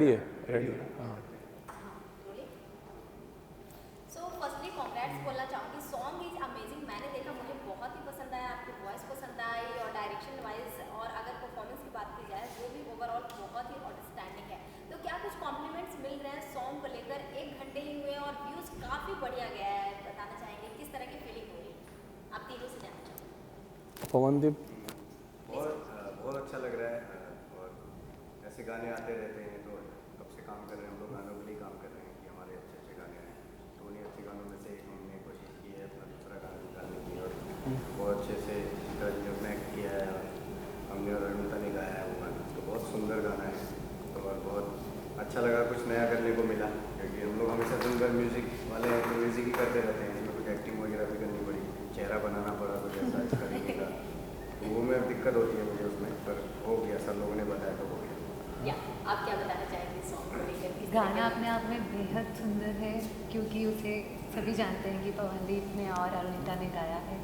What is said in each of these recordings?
Ready है हाँ। So firstly congrats बोलना चाहूँगी, सॉन्ग इज अमेजिंग। मैंने देखा, मुझे बहुत ही पसंद आया, आपकी वॉइस पसंद आई और डायरेक्शन वाइज, और अगर परफॉर्मेंस की बात की जाए वो भी ओवरऑल बहुत ही आउटस्टैंडिंग है। तो क्या कुछ कॉम्प्लीमेंट्स मिल रहे हैं सॉन्ग को लेकर? 1 घंटे ही हुए और व्यूज़ काफ़ी बढ़िया गया है, बताना चाहेंगे किस तरह की फीलिंग हो रही है? आप तीनों से जानना चाहूँगी। पवनदीप बहुत अच्छा लग रहा है। और ऐसे गाने आते रहते हैं, तो कब से काम कर रहे हैं हम लोग, गानों के लिए काम कर रहे हैं कि हमारे अच्छे अच्छे गाने आए। तो उन्हीं अच्छे गानों में से हमने कोशिश की है अपना दूसरा गाना निकालने की, और बहुत अच्छे से चित्रा जी ने एक्ट किया है और हमने और अरुणिता ने गाया है वो गाना। तो बहुत सुंदर गाना है और बहुत अच्छा लगा, कुछ नया करने को मिला, क्योंकि हम लोग हमेशा दिन भर म्यूज़िक वाले हैं तो म्यूज़िक ही करते रहते हैं। इसमें कुछ एक्टिंग वगैरह भी करनी पड़ी, चेहरा बनाना पड़ा कुछ ऐसा करने का, तो वो में दिक्कत होती है मुझे उसमें, पर हो गया, सब लोगों ने बताया तो हो गया। या आप क्या बताना चाहेंगे सॉन्ग को लेकर? किस तरह गाना का- अपने आप में बेहद सुंदर है, क्योंकि उसे सभी जानते हैं कि पवनदीप ने और अरुणिता ने गाया है,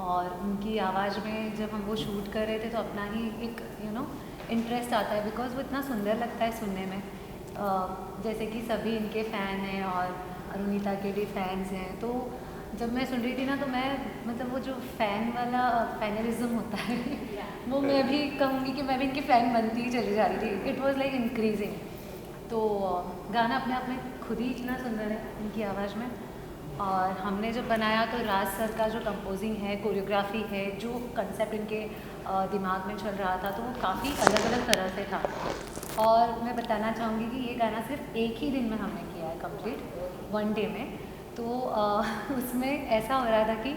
और उनकी आवाज़ में जब हम वो शूट कर रहे थे तो अपना ही एक इंटरेस्ट आता है, बिकॉज वो इतना सुंदर लगता है सुनने में। जैसे कि सभी इनके फ़ैन हैं और अरुणिता के भी फैंस हैं, तो जब मैं सुन रही थी ना तो मैं मतलब वो जो फ़ैन वाला फैनरिज्म होता है वो मैं भी कहूँगी कि मैं भी इनकी फ़ैन बनती ही चली जा रही थी। It was like increasing. तो गाना अपने आप में खुद ही इतना सुंदर है इनकी आवाज़ में। और हमने जब बनाया तो राज सर का जो कंपोजिंग है, कोरियोग्राफी है, जो कंसेप्ट इनके दिमाग में चल रहा था, तो वो काफ़ी अलग अलग तरह से था। और मैं बताना चाहूँगी कि ये गाना सिर्फ एक ही दिन में हमने किया है कंप्लीट, 1 डे में। तो उसमें ऐसा हो रहा था कि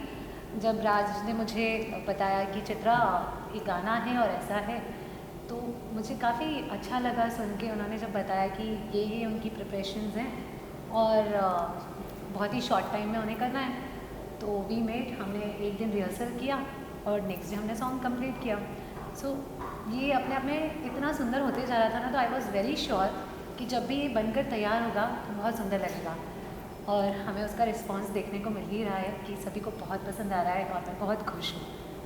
जब राज ने मुझे बताया कि चित्रा ये गाना है और ऐसा है, तो मुझे काफ़ी अच्छा लगा सुन के। उन्होंने जब बताया कि ये उनकी प्रिपरेशंस हैं और बहुत ही शॉर्ट टाइम में उन्हें करना है, तो वी मेड, हमने एक दिन रिहर्सल किया और नेक्स्ट डे हमने सॉन्ग कंप्लीट किया। सो ये अपने आप में इतना सुंदर होते जा रहा था ना, तो आई वॉज़ वेरी श्योर कि जब भी ये बनकर तैयार होगा तो बहुत सुंदर लगेगा। और हमें उसका रिस्पांस देखने को मिल ही रहा है कि सभी को बहुत पसंद आ रहा है और मैं बहुत खुश हूँ।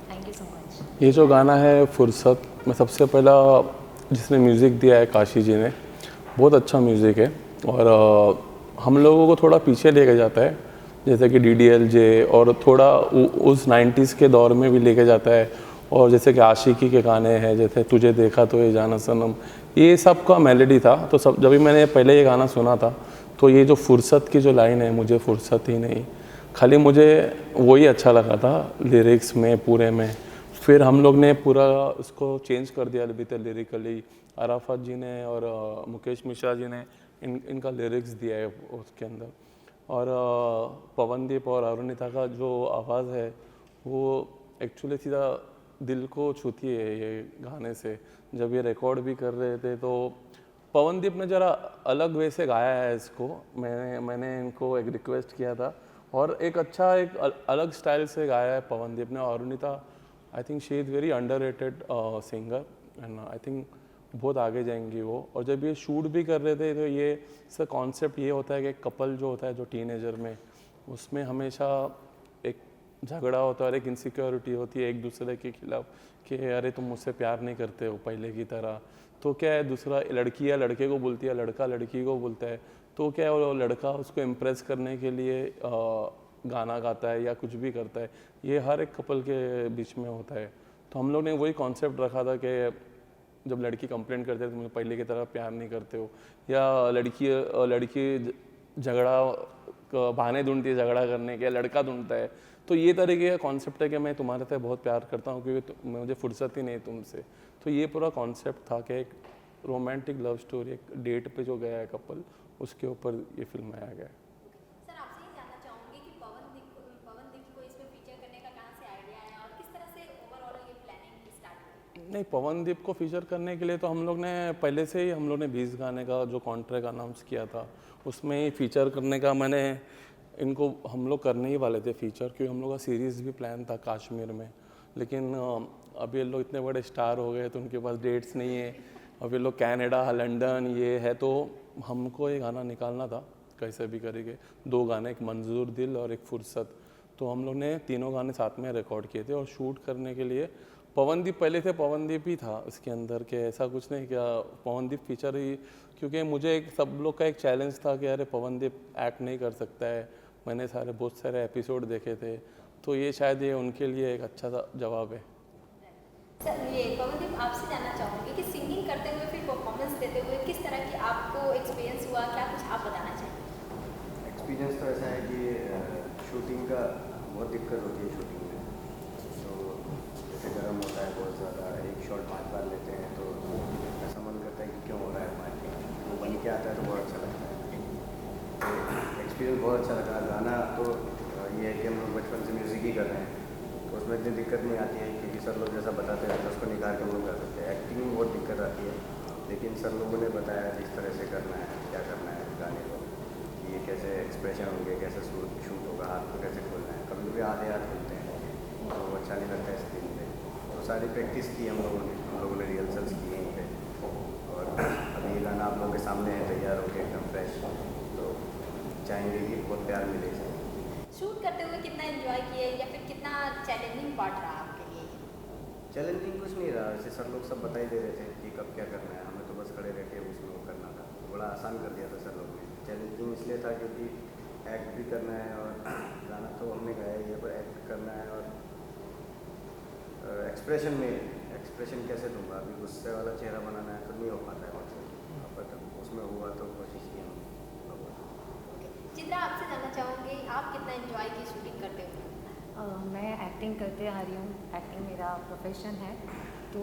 Thank you so much. ये जो गाना है फुर्सत में सबसे पहला जिसने म्यूज़िक दिया है काशी जी ने, बहुत अच्छा म्यूज़िक है और हम लोगों को थोड़ा पीछे लेके जाता है, जैसे कि DDLJ, और थोड़ा उस 90s के दौर में भी लेके जाता है। और जैसे कि आशिकी के गाने हैं, जैसे तुझे देखा तो ये जाना सनम, ये सब का मेलोडी था। तो सब जब भी मैंने पहले ये गाना सुना था तो ये जो फुर्सत की जो लाइन है, मुझे फुर्सत ही नहीं, खाली मुझे वही अच्छा लगा था लिरिक्स में पूरे में। फिर हम लोग ने पूरा उसको चेंज कर दिया अभी तक लिरिकली। अराफत जी ने और मुकेश मिश्रा जी ने इनका लिरिक्स दिया है उसके अंदर। और पवनदीप और अरुणिता का जो आवाज़ है वो एक्चुअली सीधा दिल को छूती है ये गाने से। जब ये रिकॉर्ड भी कर रहे थे तो पवनदीप ने ज़रा अलग वे से गाया है इसको। मैंने इनको एक रिक्वेस्ट किया था और एक अच्छा एक अलग स्टाइल से गाया है पवनदीप ने। और Arunita, I think she is very underrated singer and I think बहुत आगे जाएंगी वो। और जब ये शूट भी कर रहे थे तो ये इसका कॉन्सेप्ट ये होता है कि कपल जो होता है, जो टीनेजर में, उसमें हमेशा एक झगड़ा होता है और एक इनसिक्योरिटी होती है एक दूसरे के खिलाफ कि अरे तुम मुझसे प्यार नहीं करते हो पहले की तरह। तो क्या है, दूसरा लड़की या लड़के को बोलती है, लड़का लड़की को बोलता है, तो क्या है वो लड़का उसको इम्प्रेस करने के लिए गाना गाता है या कुछ भी करता है। ये हर एक कपल के बीच में होता है। तो हम लोग ने वही कॉन्सेप्ट रखा था कि जब लड़की कंप्लेंट करते हैं तुम पहले की तरह प्यार नहीं करते हो, या लड़की झगड़ा बहाने ढूंढती है झगड़ा करने के, लड़का ढूंढता है, तो ये तरीके का कॉन्सेप्ट है कि मैं तुम्हारे से बहुत प्यार करता हूँ क्योंकि मुझे फुर्सत ही नहीं तुमसे। तो ये पूरा कॉन्सेप्ट था कि एक रोमांटिक लव स्टोरी, एक डेट पे जो गया है कपल, उसके ऊपर ये फिल्माया गया है। सर आपसे ये जानना चाहूँगी कि पवनदीप को इसमें फीचर करने का कहाँ से आइडिया आया और किस तरह से ओवरऑल ये प्लानिंग स्टार्ट हुई? नहीं, पवनदीप को फीचर करने के लिए तो हम लोग ने पहले से ही हम लोग ने 20 गाने का जो कॉन्ट्रैक्ट अनाउंस किया था उसमें ही फीचर करने का मैंने इनको हम लोग करने ही वाले थे फीचर, क्योंकि हम लोग का सीरीज़ भी प्लान था कश्मीर में। लेकिन अब ये लोग इतने बड़े स्टार हो गए तो उनके पास डेट्स नहीं है। अब ये लोग कनाडा, लंदन ये है, तो हमको ये गाना निकालना था कैसे भी करेंगे। 2 गाने, एक मंजूर दिल और एक फुर्सत। तो हम लोग ने तीनों गाने साथ में रिकॉर्ड किए थे और शूट करने के लिए पवनदीप पहले से पवनदीप ही था इसके अंदर के, ऐसा कुछ नहीं क्या पवनदीप फीचर ही, क्योंकि मुझे एक सब लोग का एक चैलेंज था कि अरे पवनदीप एक्ट नहीं कर सकता है। मैंने बहुत सारे एपिसोड देखे थे, तो ये शायद ये उनके लिए एक अच्छा सा जवाब है। सर ये पवनदीप आपसे जानना चाहूँगी कि सिंगिंग करते हुए फिर परफॉर्मेंस देते हुए किस तरह की आपको एक्सपीरियंस हुआ, क्या कुछ आप बताना चाहेंगे? एक्सपीरियंस तो ऐसा है कि शूटिंग का बहुत दिक्कत होती है शूटिंग में। तो जैसे गर्म होता है बहुत ज़्यादा, एक शॉट 5 बार लेते हैं तो ऐसा मन करता है कि क्यों हो रहा है हमारे, वो बन के आता है तो बहुत अच्छा लगता है। तो एक्सपीरियंस बहुत अच्छा लगा। गाना तो ये है कि हम लोग बचपन से म्यूज़िक ही कर रहे हैं, तो उसमें इतनी दिक्कत नहीं आती है, क्योंकि सर लोग जैसा बताते रहते हैं उसको निकाल के हम लोग कर सकते हैं। एक्टिंग में बहुत दिक्कत आती है, लेकिन सर लोगों ने बताया जिस तरह से करना है, क्या करना है गाने को, कि ये कैसे एक्सप्रेशन होंगे, कैसे शूट होगा, हाथ को कैसे खोलना है। कभी कभी आधे हाथ खोलते हैं तो वो अच्छा नहीं लगता है स्क्रीन पे। तो सारी प्रैक्टिस की हम लोगों ने रिहर्सल्स की यहीं पे, और अभी ये गाना आप लोगों के सामने है तैयार होकर एकदम फ्रेश। तो चाहेंगे कि बहुत प्यार मिले इसे। शूट करते हुए कितना एंजॉय किए या फिर कितना चैलेंजिंग पार्ट रहा आपके लिए? चैलेंजिंग कुछ नहीं रहा, वैसे सर लोग सब बता ही दे रहे थे कि कब क्या करना है, हमें तो बस खड़े रह के उसमें वो करना था, तो बड़ा आसान कर दिया था सर लोग ने। चैलेंजिंग इसलिए था क्योंकि एक्ट भी करना है, और गाना तो हमने गाया ही है, पर एक्ट करना है, और एक्सप्रेशन कैसे दूंगा, अभी गुस्से वाला चेहरा बनाना है तो नहीं हो पाता है मुझसे, बट उसमें हुआ तो कोशिश की हम। चित्रा आपसे जानना चाहूँगी आप कितना एंजॉय की शूटिंग करते हुए? मैं एक्टिंग करते आ रही हूँ, एक्टिंग मेरा प्रोफेशन है, तो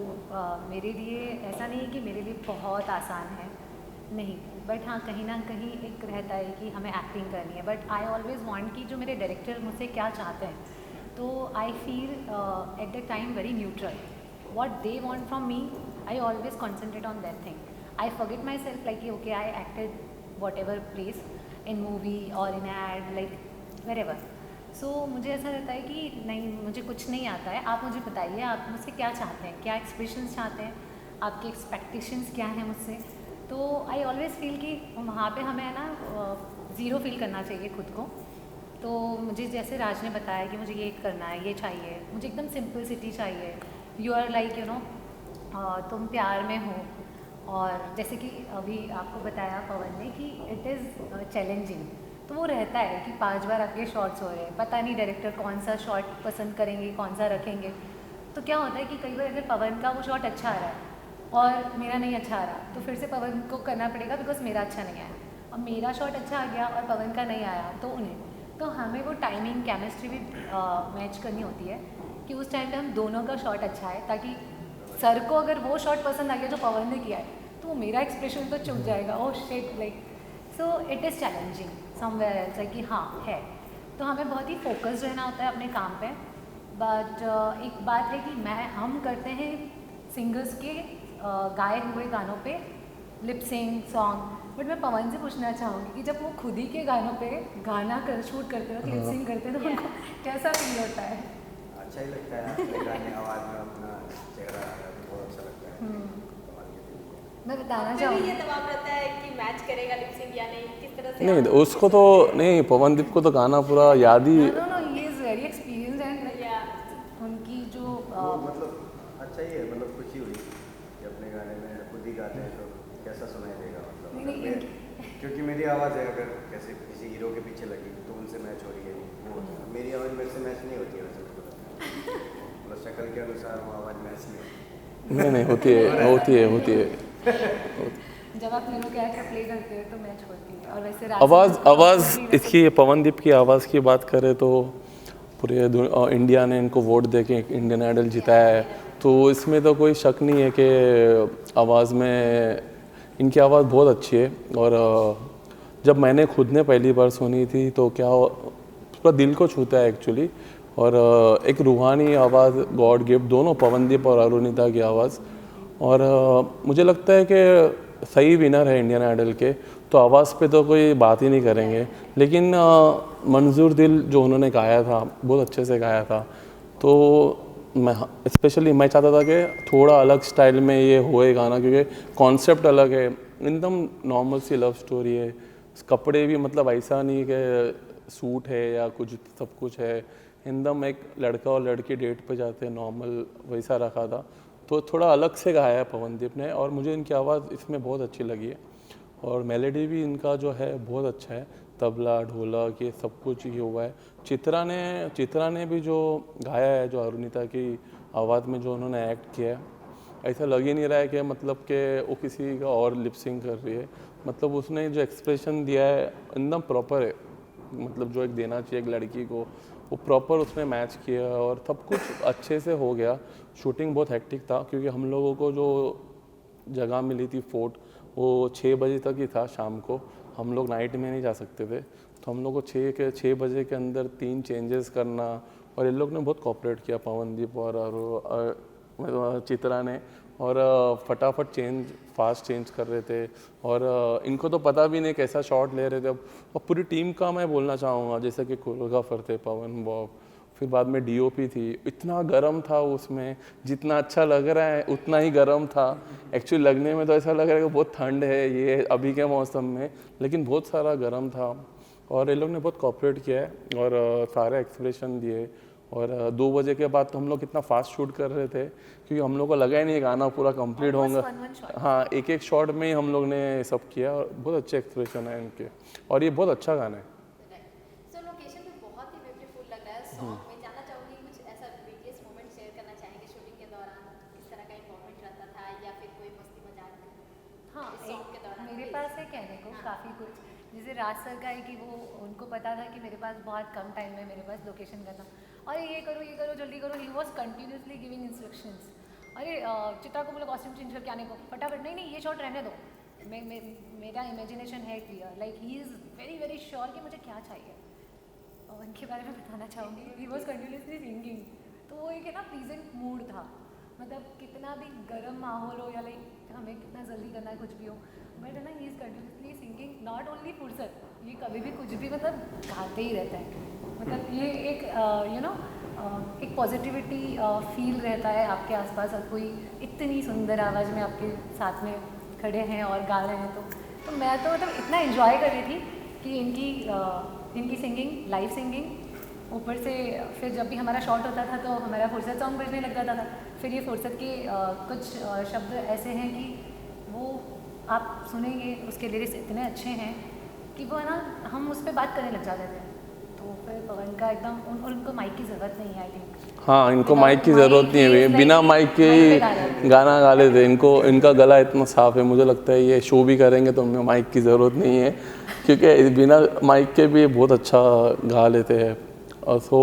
मेरे लिए ऐसा नहीं है कि मेरे लिए बहुत आसान है, नहीं, बट हाँ कहीं ना कहीं एक रहता है कि हमें एक्टिंग करनी है, बट आई ऑलवेज़ वांट कि जो मेरे डायरेक्टर मुझसे क्या चाहते हैं, तो I feel at the time very neutral, what they want from me, I always concentrate on that thing. I forget myself like okay, I acted whatever place in movie or in ad like wherever. So मुझे ऐसा रहता है कि नहीं, मुझे कुछ नहीं आता है, आप मुझे बताइए आप मुझसे क्या चाहते हैं, क्या एक्सप्रेशंस चाहते हैं, आपके एक्सपेक्टेशंस क्या हैं मुझसे। तो आई ऑलवेज़ फील कि वहाँ पे हमें है ना ज़ीरो फील करना चाहिए खुद को। तो मुझे जैसे राज ने बताया कि मुझे ये करना है, ये चाहिए, मुझे एकदम सिंपलिसिटी चाहिए, you are like you know तुम प्यार में हो, और जैसे कि अभी आपको बताया पवन ने कि इट इज़ चैलेंजिंग, तो वो रहता है कि 5 बार आपके शॉट्स हो रहे हैं, पता नहीं डायरेक्टर कौन सा शॉट पसंद करेंगे, कौन सा रखेंगे। तो क्या होता है कि कई बार अगर पवन का वो शॉट अच्छा आ रहा है और मेरा नहीं अच्छा आ रहा, तो फिर से पवन को करना पड़ेगा बिकॉज मेरा अच्छा नहीं आया, और मेरा शॉट अच्छा आ गया और पवन का नहीं आया तो उन्हें, तो हमें वो टाइमिंग केमिस्ट्री भी मैच करनी होती है कि उस टाइम पे हम दोनों का शॉट अच्छा है, ताकि सर को अगर वो शॉट पसंद आ गया जो पवन ने किया है तो मेरा एक्सप्रेशन तो चुप जाएगा, oh shit, like so it is challenging somewhere else, है कि हाँ है, तो हमें बहुत ही फोकस्ड रहना होता है अपने काम पे। बट एक बात है कि हम करते हैं सिंगर्स के गाए हुए गानों पे लिप-सिंग सॉन्ग, बट मैं पवन से पूछना चाहूँगी कि जब वो खुद ही के गानों पे शूट करते हो, लिप-सिंग करते हैं, तो उनको कैसा फील होता है? अच्छा ही लगता है, अपने गाने आवाज़ में अपना चेहरा बहुत अच्छा लगता है। मैं बताना फिर भी चाहूँगी ये दबाव रहता है कि मैच करेगा लिपसिंग या नहीं, किस तरह से नहीं, आप उसको तो नहीं, पवनदीप को तो गाना पूरा याद ही। No he is very experience and या उनकी जो वो मतलब अच्छा ही है, मतलब खुशी हुई कि अपने गाने में खुद ही गाते हैं तो कैसा सुनाई देगा, मतलब नहीं, अगर क्योंकि मेरी आवाज़ है, अगर कैसे किसी हीरो के पीछे लगी तो उनसे मैच हो रही है, वो मेरी आवाज़ मेरे से मैच नहीं होती है वैसे तो, मतलब शक्ल के अनुसार वो आवाज़ मैच नहीं होती। नहीं होती है। जब आप तीनों कैरेक्टर प्ले करते हैं तो मैच होती है, और वैसे आवाज़ इसकी पवनदीप की आवाज़ की बात करें तो पूरे इंडिया ने इनको वोट दे के इंडियन आइडल जिताया है, तो इसमें तो कोई शक नहीं है कि आवाज़ में इनकी आवाज़ बहुत अच्छी है। और जब मैंने खुद ने पहली बार सुनी थी तो क्या पूरा दिल को छूता है एक्चुअली, और एक रूहानी आवाज़, गॉड गिफ्ट, दोनों पवनदीप और अरुणिता की आवाज़। और मुझे लगता है कि सही विनर है इंडियन आइडल के, तो आवाज़ पे तो कोई बात ही नहीं करेंगे, लेकिन मंजूर दिल जो उन्होंने गाया था बहुत अच्छे से गाया था, तो मैं चाहता था कि थोड़ा अलग स्टाइल में ये होए गाना, क्योंकि कॉन्सेप्ट अलग है, एकदम नॉर्मल सी लव स्टोरी है, कपड़े भी मतलब ऐसा नहीं कि सूट है या कुछ सब कुछ है, एकदम एक लड़का और लड़की डेट पे जाते हैं नॉर्मल वैसा रखा था। तो थोड़ा अलग से गाया है पवनदीप ने, और मुझे इनकी आवाज़ इसमें बहुत अच्छी लगी है। और मेलोडी भी इनका जो है बहुत अच्छा है, तबला ढोलक ये सब कुछ ये हुआ है। चित्रा ने भी जो गाया है, जो अरुणिता की आवाज़ में जो उन्होंने एक्ट किया है, ऐसा लग ही नहीं रहा है कि मतलब कि वो किसी का और लिपसिंग कर रही है। मतलब उसने जो एक्सप्रेशन दिया है एकदम प्रॉपर है, मतलब जो एक देना चाहिए एक लड़की को वो प्रॉपर उसने मैच किया, और सब कुछ अच्छे से हो गया। शूटिंग बहुत हेक्टिक था क्योंकि हम लोगों को जो जगह मिली थी फोर्ट, वो 6 बजे तक ही था शाम को। हम लोग नाइट में नहीं जा सकते थे, तो हम लोग को 6 बजे के अंदर 3 चेंजेस करना, और इन लोग ने बहुत कोऑपरेट किया, पवनदीप और चित्रा ने, और फटाफट फास्ट चेंज कर रहे थे। और इनको तो पता भी नहीं कैसा शॉट ले रहे थे। और पूरी टीम का मैं बोलना चाहूँगा, जैसे कि कोरियोग्राफर थे पवन बॉब, फिर बाद में डीओपी थी, इतना गर्म था उसमें, जितना अच्छा लग रहा है उतना ही गर्म था। एक्चुअली लगने में तो ऐसा लग रहा है कि बहुत ठंड है ये अभी के मौसम में, लेकिन बहुत सारा गर्म था। और ये लोग ने बहुत कोऑपरेट किया है और सारे एक्सप्रेशन दिए। और 2 बजे के बाद तो हम लोग कितना फास्ट शूट कर रहे थे, क्योंकि हम लोग को लगा ही नहीं गाना पूरा कंप्लीट होगा। हाँ, एक एक शॉट में ही हम लोग ने सब किया, और बहुत अच्छे एक्सप्रेशन है इनके, और ये बहुत अच्छा गाना है। सो लोकेशन भी बहुत ही ब्यूटीफुल लग रहा है सॉन्ग में। जानना चाहूँगी कुछ ऐसा बीटीएस मोमेंट शेयर करना चाहेंगे शूटिंग के दौरान, किस तरह का इन्वॉल्वमेंट रहता था, या फिर कोई मस्ती मजाक हाँ, इस सॉन्ग के दौरान? मेरे पास है कहने को काफ़ी कुछ। जैसे राज सर का है कि वो उनको पता था कि मेरे पास बहुत कम टाइम है मेरे पास लोकेशन करना, और ये करो जल्दी करो। He was continuously giving instructions. अरे चित्रा को बोलो कॉस्ट्यूम चेंज करके आने को, फटाफट नहीं ये शॉट रहने दो। मेरा इमेजिनेशन है clear, like he is very very sure कि मुझे क्या चाहिए। और उनके बारे में बताना चाहूँगी, ही वॉज कंटिन्यूसली सिंगिंग, तो वो एक है ना प्लीजेंट मूड था। मतलब कितना भी गर्म माहौल हो या लाइक हमें कितना जल्दी करना है कुछ भी हो, बट है ना he is continuously singing, not only फुर्सत, ये कभी भी कुछ भी मतलब गाते ही रहता है। मतलब ये एक एक पॉजिटिविटी फील रहता है आपके आसपास, और कोई इतनी सुंदर आवाज़ में आपके साथ में खड़े हैं और गा रहे हैं, तो मैं तो मतलब इतना इन्जॉय कर रही थी कि इनकी सिंगिंग, लाइव सिंगिंग, ऊपर से फिर जब भी हमारा शॉट होता था तो हमारा फुर्सत सॉन्ग बजने लग जाता था। फिर ये फुर्सत के कुछ शब्द ऐसे हैं कि वो आप सुनेंगे, उसके लिरिक्स इतने अच्छे हैं कि वो है ना हम उस पर बात करने लग जाते थे। तो फिर पवन का एकदम उनको माइक की ज़रूरत नहीं है आई थिंक। हाँ, इनको माइक की ज़रूरत नहीं है, बिना माइक के ही गाना गा लेते। इनका गला इतना साफ है, मुझे लगता है ये शो भी करेंगे तो उनमें माइक की ज़रूरत नहीं है, क्योंकि बिना माइक के भी बहुत अच्छा गा लेते हैं। और सो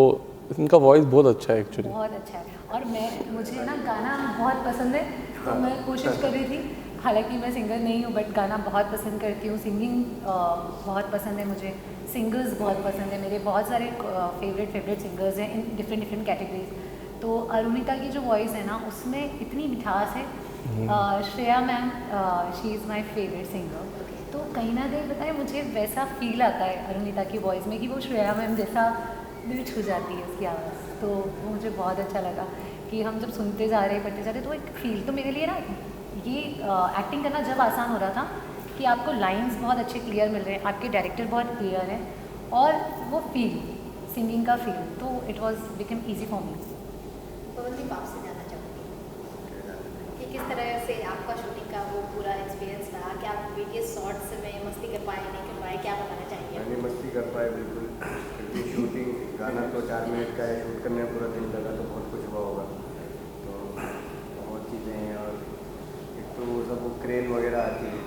इनका वॉइस बहुत अच्छा है एक्चुअली, बहुत अच्छा है। और मुझे ना गाना बहुत पसंद है, तो मैं कोशिश कर रही थी, हालांकि मैं सिंगर नहीं हूँ बट गाना बहुत पसंद करती हूँ। सिंगिंग बहुत पसंद है मुझे, सिंगर्स बहुत पसंद है मेरे, बहुत सारे फेवरेट सिंगर्स हैं इन डिफरेंट कैटेगरीज। तो अरुणिता की जो वॉइस है ना उसमें इतनी मिठास है। Shreya ma'am, she is my favourite singer, तो कहीं ना कहीं बताए मुझे वैसा फील आता है अरुणिता की वॉइस में कि वो श्रेया मैम जैसा दिल छू जाती है उसकी आवाज़। तो वो मुझे बहुत अच्छा लगा कि हम जब सुनते जा रहे करते जा रहे तो एक फील, तो मेरे लिए ना ये एक्टिंग करना जब आसान हो रहा था कि आपको लाइंस बहुत अच्छे क्लियर मिल रहे हैं, आपके डायरेक्टर बहुत क्लियर है, और वो फील, सिंगिंग का फील, तो it was become easy for me. Pawandeep आपसे जानना चाहूँगी कि किस तरह से आपका शूटिंग का वो पूरा एक्सपीरियंस रहा, क्या आप बीटीएस शॉट्स में मस्ती कर पाए नहीं कर पाए, क्या बताना चाहेंगे? मैंने मस्ती कर पाए बिल्कुल, क्योंकि शूटिंग गाना तो 4 मिनट का है, शूट करने में पूरा दिन लगा, तो बहुत कुछ हुआ होगा, तो बहुत चीज़ें हैं। और एक तो वो सब वो क्रेन वगैरह आती है,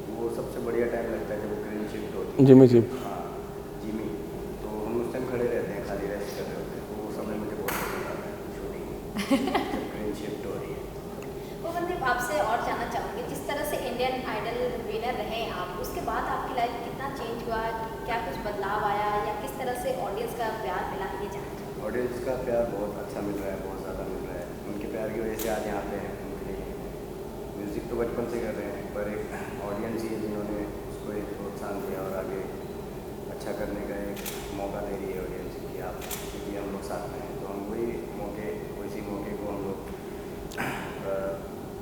वो सबसे बढ़िया टाइम लगता है जब वो क्रेन शिफ्ट होती है। जिमी, हाँ, जिमी, तो हम उस टाइम खड़े रहते हैं, खाली रेस्ट कर रहे होते हैं, तो वो समय मुझे बहुत पसंद आता है शूटिंग जब क्रेन शिफ्ट हो रही है। पवनदीप आपसे और जानना चाहूँगी, जिस तरह से इंडियन आइडल विनर रहे आप, उसके बाद आपकी लाइफ कितना चेंज हुआ, क्या कुछ बदलाव आया, या किस तरह से ऑडियंस का प्यार मिला, ये जानना चाहूँगी। ऑडियंस का प्यार बहुत अच्छा मिल रहा है, बहुत ज़्यादा मिल रहा है। उनके प्यार की वजह से आज यहाँ पे हैं। उनके लिए म्यूज़िक तो बचपन से कर रहे हैं, पर एक ऑडियंस ही है जिन्होंने उसको एक प्रोत्साहन दिया और आगे अच्छा करने का एक मौका दे रही है ऑडियंस कि आप, क्योंकि हम लोग साथ में हैं, तो हम उसी मौके को हम लोग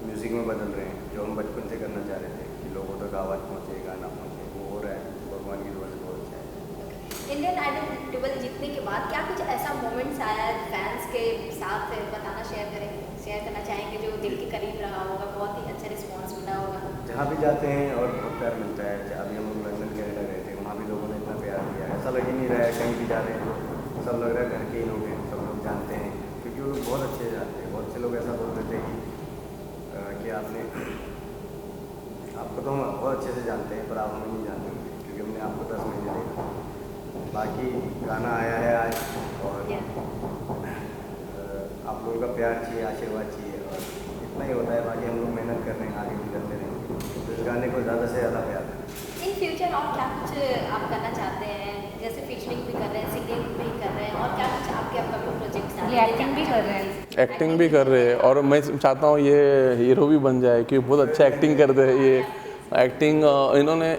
म्यूज़िक में बदल रहे हैं, जो हम बचपन से करना चाह रहे थे कि लोगों तक आवाज़ पहुँचे, गाना पहुँचे, वो हो रहा है। भगवान की दुआ से बहुत अच्छा है। इंडियन आइडल ट्यूबल जीतने के बाद क्या कुछ ऐसा मोमेंट्स आया है फैंस के साथ बताना शेयर करना चाहेंगे जो दिल के करीब रहा होगा, बहुत ही अच्छा रिस्पॉन्स मिला होगा? जहाँ भी जाते हैं और बहुत प्यार मिलता है। अभी हम लोग लंदन कनाडा गए थे, वहाँ भी लोगों ने इतना प्यार दिया है, ऐसा लग ही नहीं रहा है कहीं भी जा रहे हैं तो सब लग रहा है घर के ही लोग हैं, सब लोग जानते हैं, क्योंकि वो लोग बहुत अच्छे से जानते हैं। बहुत से लोग ऐसा बोल रहे थे कि आपको तो हम बहुत अच्छे से जानते हैं पर आप हमें नहीं जानते होंगे, क्योंकि हमने आपको 10 महीने देखा। बाकी गाना आया है आज और आप लोगों का प्यार चाहिए, आशीर्वाद चाहिए और इतना ही होता है। बाकी हम लोग मेहनत कर रहे हैं, आगे भी करते रहेंगे, तो इस गाने को ज़्यादा से ज़्यादा प्यार दें। इन फ्यूचर और क्या कुछ आप करना चाहते हैं? जैसे फीचरिंग भी कर रहे हैं, सिंगिंग भी कर रहे हैं, और क्या कुछ आपके अपकमिंग प्रोजेक्ट्स हैं? ये एक्टिंग भी कर रहे हैं। एक्टिंग भी कर रहे हैं और मैं चाहता हूँ ये हीरो भी बन जाए, क्योंकि बहुत अच्छा एक्टिंग करते हैं ये। एक्टिंग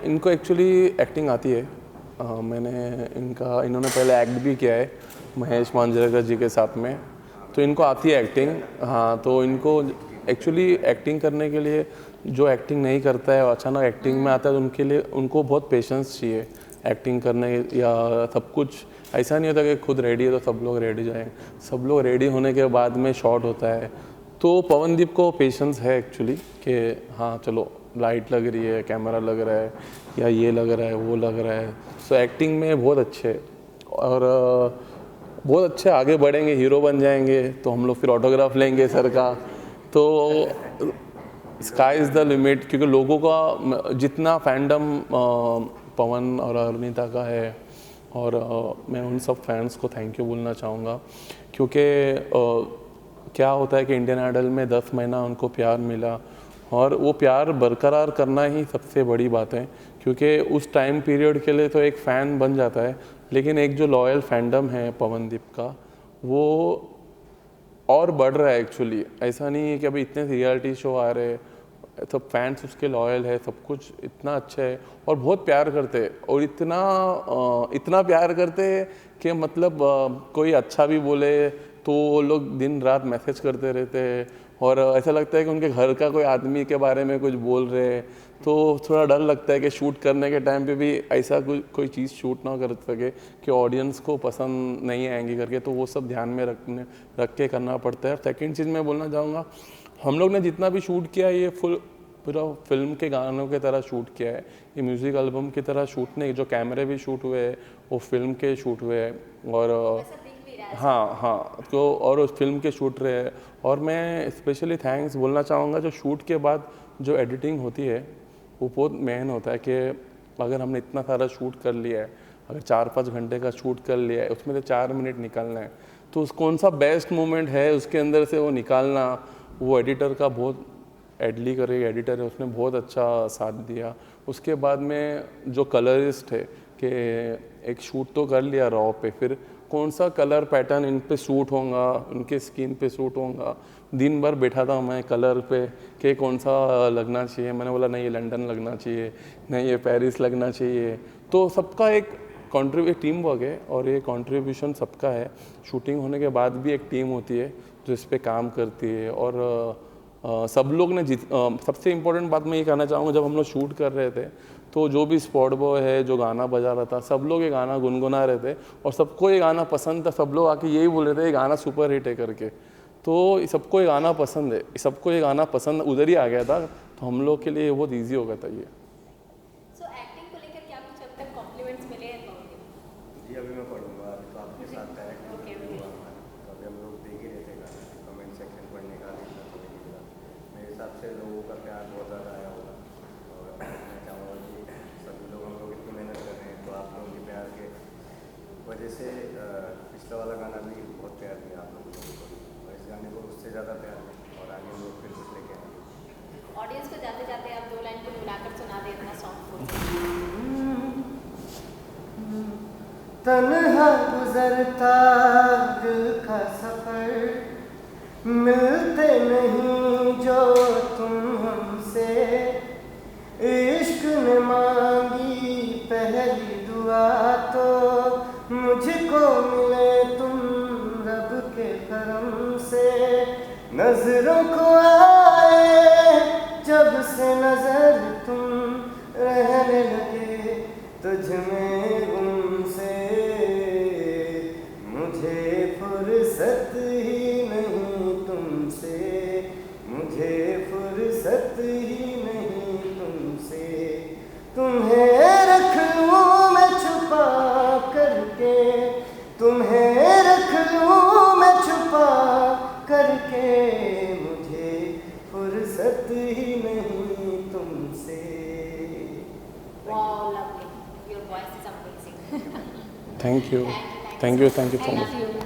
इनको एक्चुअली एक्टिंग आती है। इन्होंने पहले एक्ट भी किया है महेश मांजरेकर जी के साथ में, तो इनको आती है एक्टिंग। हाँ, तो इनको एक्चुअली एक्टिंग करने के लिए, जो एक्टिंग नहीं करता है और अचानक एक्टिंग में आता है, तो उनके लिए उनको बहुत पेशेंस चाहिए एक्टिंग करने, या सब कुछ ऐसा नहीं होता कि खुद रेडी है तो सब लोग रेडी जाएँ। सब लोग रेडी होने के बाद में शॉट होता है। तो पवनदीप को पेशेंस है एक्चुअली कि हाँ चलो लाइट लग रही है, कैमरा लग रहा है, या ये लग रहा है, वो लग रहा है। सो एक्टिंग में बहुत अच्छे और बहुत अच्छे आगे बढ़ेंगे, हीरो बन जाएंगे तो हम लोग फिर ऑटोग्राफ लेंगे सर का। तो स्काई इज़ द लिमिट, क्योंकि लोगों का जितना फैंडम पवन और अरुणिता का है, और मैं उन सब फैंस को थैंक यू बोलना चाहूँगा, क्योंकि क्या होता है कि इंडियन आइडल में 10 महीना उनको प्यार मिला, और वो प्यार बरकरार करना ही सबसे बड़ी बात है, क्योंकि उस टाइम पीरियड के लिए तो एक फ़ैन बन जाता है, लेकिन एक जो लॉयल फैंडम है पवनदीप का, वो और बढ़ रहा है एक्चुअली। ऐसा नहीं है कि अभी इतने रियलिटी शो आ रहे हैं, तो फैंस उसके लॉयल है, सब कुछ इतना अच्छा है और बहुत प्यार करते हैं, और इतना प्यार करते हैं कि मतलब कोई अच्छा भी बोले तो वो लोग दिन रात मैसेज करते रहते हैं, और ऐसा लगता है कि उनके घर का कोई आदमी के बारे में कुछ बोल रहे हैं। तो थोड़ा डर लगता है कि शूट करने के टाइम पे भी ऐसा कोई चीज़ शूट ना कर सके कि ऑडियंस को पसंद नहीं आएंगी करके, तो वो सब ध्यान में रख के करना पड़ता है। सेकंड चीज़ मैं बोलना चाहूँगा, हम लोग ने जितना भी शूट किया ये पूरा फिल्म के गानों की तरह शूट किया है, ये म्यूज़िक एल्बम की तरह शूट नहीं। जो कैमरे भी शूट हुए हैं वो फिल्म के शूट हुए हैं, और हाँ तो और उस फिल्म के शूट रहे हैं। और मैं स्पेशली थैंक्स बोलना चाहूँगा, जो शूट के बाद जो एडिटिंग होती है वो बहुत मेहनत होता है, कि अगर हमने इतना सारा शूट कर लिया है, अगर 4-5 घंटे का शूट कर लिया है, उसमें से 4 मिनट निकालना है, तो कौन सा बेस्ट मोमेंट है उसके अंदर से वो निकालना, वो एडिटर का बहुत एडली करे एडिटर है, उसने बहुत अच्छा साथ दिया। उसके बाद में जो कलरिस्ट है कि एक शूट तो कर लिया रॉ पे, फिर कौन सा कलर पैटर्न इन पे सूट होगा, उनके स्किन पे सूट होगा। दिन भर बैठा था मैं कलर पे कि कौन सा लगना चाहिए। मैंने बोला नहीं ये लंदन लगना चाहिए, नहीं ये पेरिस लगना चाहिए। तो सबका एक टीम वर्क है, और ये कंट्रीब्यूशन सबका है। शूटिंग होने के बाद भी एक टीम होती है जो इस पर काम करती है, और सब लोग ने सबसे इम्पोर्टेंट बात मैं ये कहना चाहूँगा, जब हम लोग शूट कर रहे थे तो जो भी स्पॉट बॉय है जो गाना बजा रहा था, सब लोग ये गाना गुनगुना रहे थे, और सबको ये गाना पसंद था। सब लोग आके यही बोल रहे थे ये गाना सुपर हिट है करके। तो सबको ये गाना पसंद है, सबको ये गाना पसंद उधर ही आ गया था, तो हम लोग के लिए बहुत ईजी हो गया था ये। सो एक्टिंग को लेकर क्या कुछ अब तक कॉम्प्लीमेंट्स मिले हैं? जी अभी मैं पढ़ूंगा, अभी तो आपके साथ है, तो अभी हम लोग देख ही रहे थे गाना, कमेंट सेक्शन पढ़ने का देखना तो नहीं मिला। मेरे हिसाब से लोगों का प्यार बहुत ज़्यादा आया होगा, और मैं चाहूँगा कि सभी लोग, हम लोग इतनी मेहनत कर रहे हैं, तो आप लोगों के प्यार के वजह से पिछला वाला गाना भी बहुत प्यार दिया आप लोगों को, और इस गाने को उससे ज़्यादा प्यार दें, और आगे हम लोग फिर कुछ लेके आएंगे। ऑडियंस को जाते जाते आप 2 लाइन को मिलाकर सुना दे अपना सॉन्ग को। तन्हा गुजरता दिल का सफर, मिलते नहीं जो तुम हमसे, इश्क ने मांगी पहली दुआ तो मुझको मिले तुम रब के करम से। नजरों को आए जब से नजर तुम रहने लगे, तुझ में गुम से फुर्सत ही नहीं तुमसे, तुम्हें रख लूं मैं छुपा करके, तुम्हें रख लूं मैं छुपा करके, मुझे फुर्सत ही नहीं तुमसे। Wow, lovely. Your voice is amazing. Thank you, thank you, thank you so much.